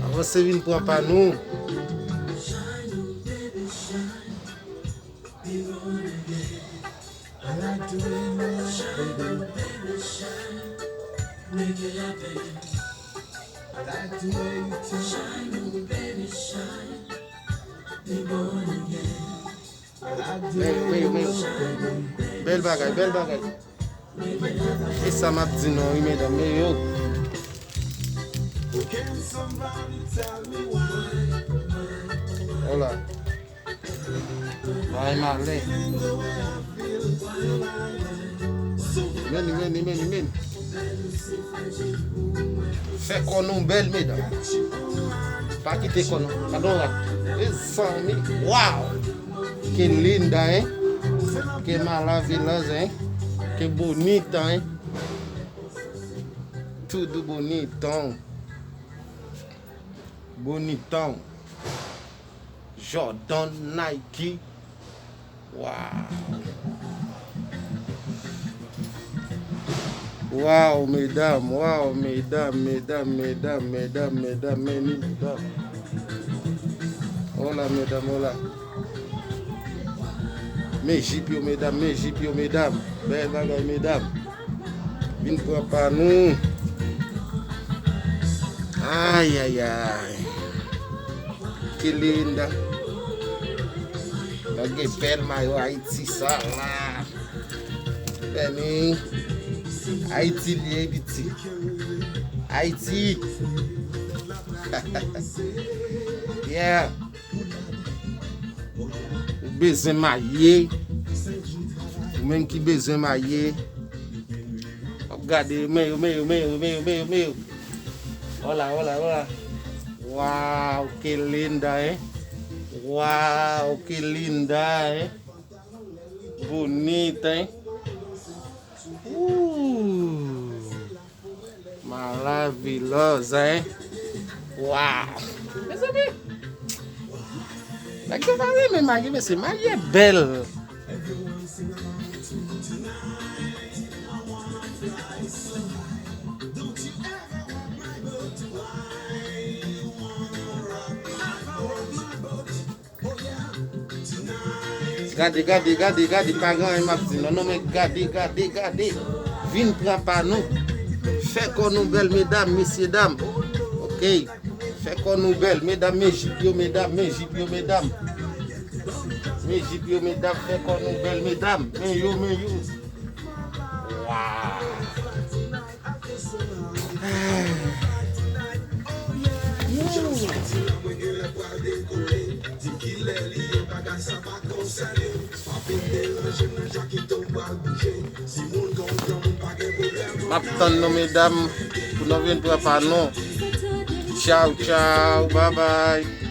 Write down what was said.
Avancez vite pour pas nous. Belle bagaille, belle bagaille. Et ça m'a dit non, mesdames, mais yo. Voilà. Vai, Marley. Meni. Fait qu'on nous belle, mesdames. Pas quitter qu'on nous. Pardon, là. Waouh! Que linda, hein? Que maravilhosa, hein? Que bonita, hein? Tudo bonitão. Bonitão. Jordan, Nike. Uau. Uau, mesdames. Uau, mesdames. Olá, mesdames, olá. Méjipio, mesdames. Belle bagaille, mesdames. Vim para nous. Ai. Que linda. Lagi pel mayo Haiti ça là. Beni. Haiti liebiti. Haiti. Yeah. Besoin maillé. Ou même qui besoin maillé. Regardez, meu. Olha. Uau, que linda, hein? Uau, que linda, hein? Bonita, hein? Maravilhosa, hein? Uau! Meus amigos! Daqui eu falei, meu marido, esse marido é belo. Gade, pagan m'a dit non mais gade. Vin prend pas nous. Fait qu'on nous belle mesdames, messieurs dames. OK. Fait qu'on nous belle mesdames, mesdames. Fait qu'on nous belle mesdames. Mais yo. Waouh. M'attends mesdames pour nous venir pour nous. Ciao, bye bye.